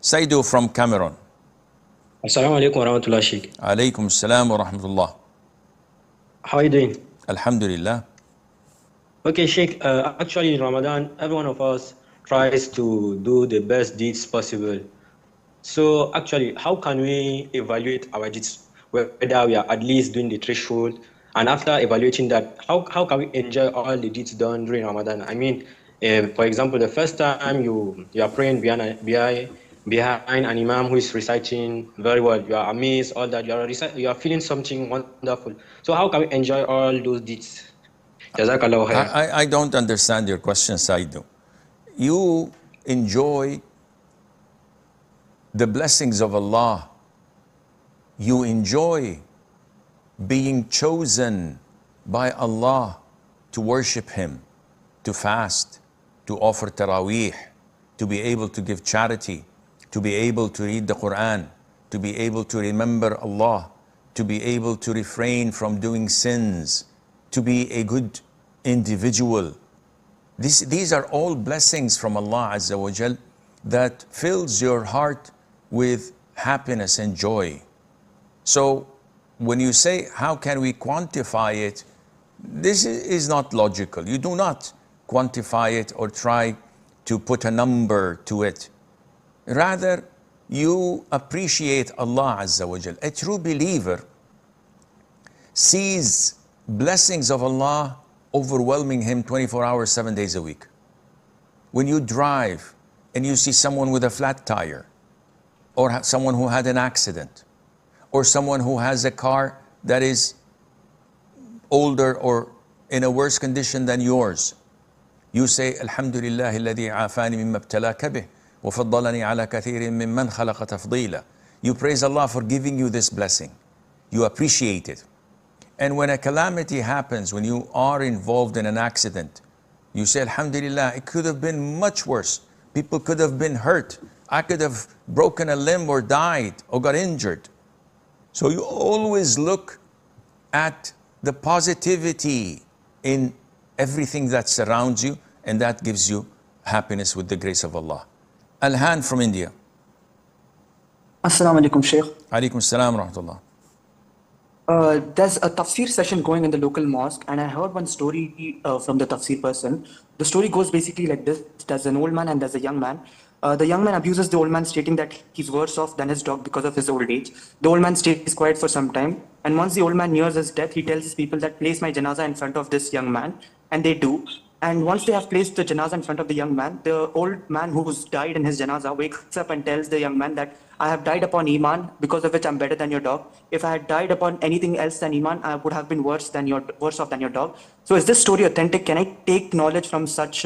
Saidu from Cameroon. Assalamu alaikum wa rahmatullah, Sheikh. Alaykum salam wa rahmatullah. How are you doing? Alhamdulillah. Okay, Sheikh, actually in Ramadan, every one of us tries to do the best deeds possible. So actually, how can we evaluate our deeds, whether we are at least doing the threshold? And after evaluating that, how can we enjoy all the deeds done during Ramadan? I mean, for example, the first time you are praying behind an imam who is reciting very well, you are amazed, all that, you are feeling something wonderful. So how can we enjoy all those deeds? Jazakallah khair. I don't understand your question, Saidu. You enjoy the blessings of Allah. You enjoy being chosen by Allah to worship Him, to fast, to offer taraweeh, to be able to give charity, to be able to read the Qur'an, to be able to remember Allah, to be able to refrain from doing sins, to be a good individual. These are all blessings from Allah Azza wa Jal that fills your heart with happiness and joy. So when you say, how can we quantify it? This is not logical. You do not quantify it or try to put a number to it. Rather, you appreciate Allah Azza wa Jal. A true believer sees blessings of Allah overwhelming him 24 hours, 7 days a week. When you drive and you see someone with a flat tire, or someone who had an accident, or someone who has a car that is older or in a worse condition than yours, you say, Alhamdulillah alladhi afani mimma ibtalaka bih wa faddalani ala kathirin mimman khalaqa tafdila. You praise Allah for giving you this blessing. You appreciate it. And when a calamity happens, when you are involved in an accident, you say, Alhamdulillah, it could have been much worse. People could have been hurt. I could have broken a limb or died or got injured. So you always look at the positivity in everything that surrounds you, and that gives you happiness with the grace of Allah. Alhan from India. Assalamu alaikum, Sheikh. Alaikum salam wa rahmatullah. There's a tafsir session going in the local mosque, and I heard one story from the tafsir person. The story goes basically like this. There's an old man and there's a young man. The young man abuses the old man, stating that he's worse off than his dog because of his old age. The old man stays quiet for some time, and once the old man nears his death, he tells his people that place my janaza in front of this young man, and they do. And once they have placed the janaza in front of the young man, the old man who's died in his janaza wakes up and tells the young man that I have died upon Iman, because of which I'm better than your dog. If I had died upon anything else than Iman, I would have been worse off than your dog. So is this story authentic? Can I take knowledge from such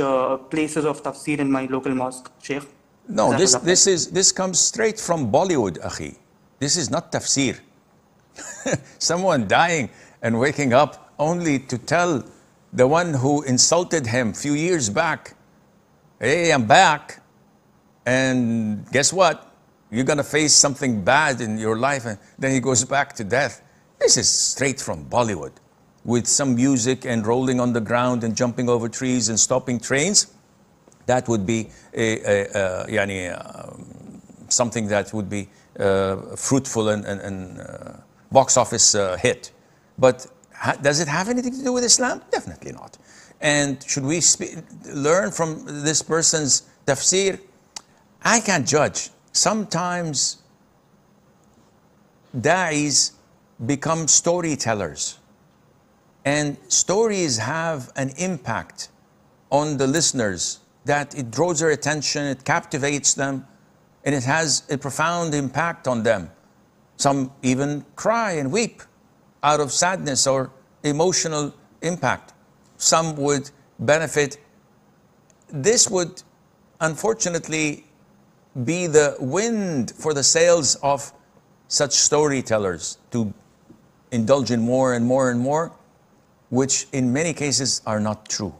places of tafsir in my local mosque, Sheikh? No, this comes straight from Bollywood, akhi. This is not tafsir. Someone dying and waking up only to tell the one who insulted him a few years back, hey, I'm back, and guess what? You're gonna face something bad in your life, and then he goes back to death. This is straight from Bollywood, with some music and rolling on the ground and jumping over trees and stopping trains. That would be something that would be fruitful and box office hit. But does it have anything to do with Islam? Definitely not. And should we learn from this person's tafsir? I can't judge. Sometimes da'is become storytellers, and stories have an impact on the listeners, that it draws their attention, it captivates them, and it has a profound impact on them. Some even cry and weep out of sadness or emotional impact. Some would benefit. This would unfortunately be the wind for the sails of such storytellers to indulge in more and more and more, which in many cases are not true.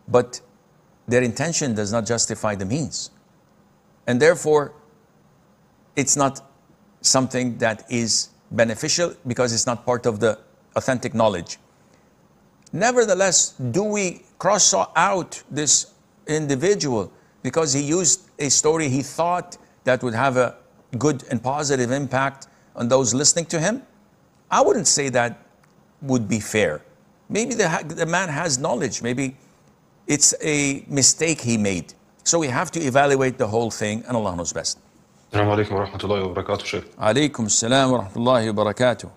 But their intention does not justify the means. And therefore, it's not something that is beneficial because it's not part of the authentic knowledge. Nevertheless, do we cross out this individual because he used a story he thought that would have a good and positive impact on those listening to him, I wouldn't say that would be fair. Maybe the man has knowledge. Maybe it's a mistake he made. So we have to evaluate the whole thing, and Allah knows best. Assalamu alaikum wa rahmatullahi wa barakatuh, Sheikh. Alaikum salam wa rahmatullahi wa barakatuh.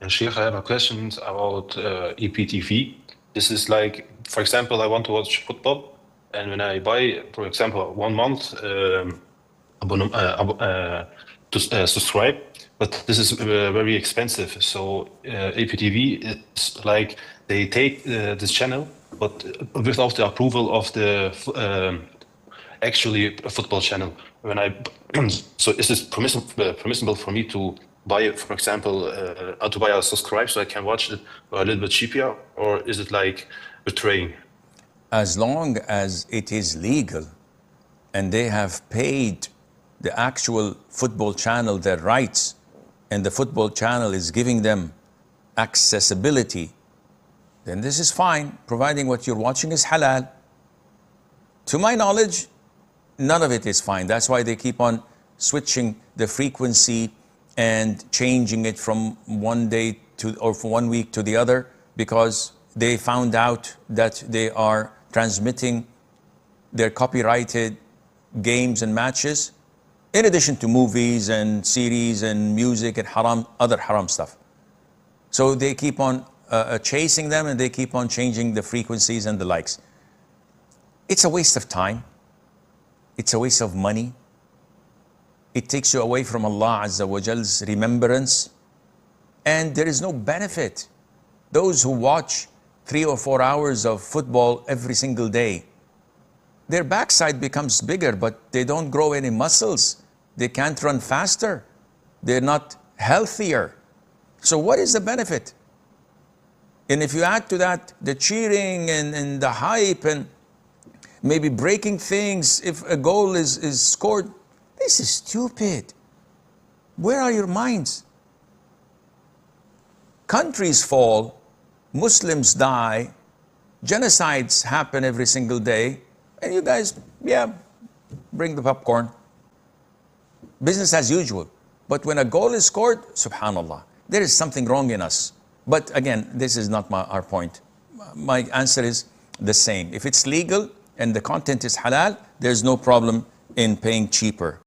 And Sheikh, I have a question about EPTV. This is like, for example, I want to watch football, and when I buy, for example, 1 month to subscribe, but this is very expensive. So EPTV is like they take this channel, but without the approval of the actually a football channel. When I so is this permissible for me to buy, for example, to buy a subscribe so I can watch it a little bit cheaper, or is it like betraying? As long as it is legal and they have paid the actual football channel their rights, and the football channel is giving them accessibility, then this is fine, providing what you're watching is halal. To my knowledge, none of it is fine. That's why they keep on switching the frequency and changing it from one day to, or from 1 week to the other, because they found out that they are transmitting their copyrighted games and matches in addition to movies and series and music and other haram stuff. So they keep on chasing them, and they keep on changing the frequencies and the likes. It's a waste of time. It's a waste of money. It takes you away from Allah Azza wa Jal's remembrance, and there is no benefit. Those who watch 3 or 4 hours of football every single day, their backside becomes bigger, but they don't grow any muscles. They can't run faster. They're not healthier. So what is the benefit? And if you add to that the cheering and the hype and maybe breaking things if a goal is scored, this is stupid. Where are your minds? Countries fall, Muslims die, genocides happen every single day, and you guys, yeah, bring the popcorn. Business as usual. But when a goal is scored, subhanallah, there is something wrong in us. But again, this is not our point. My answer is the same. If it's legal and the content is halal, there's no problem in paying cheaper.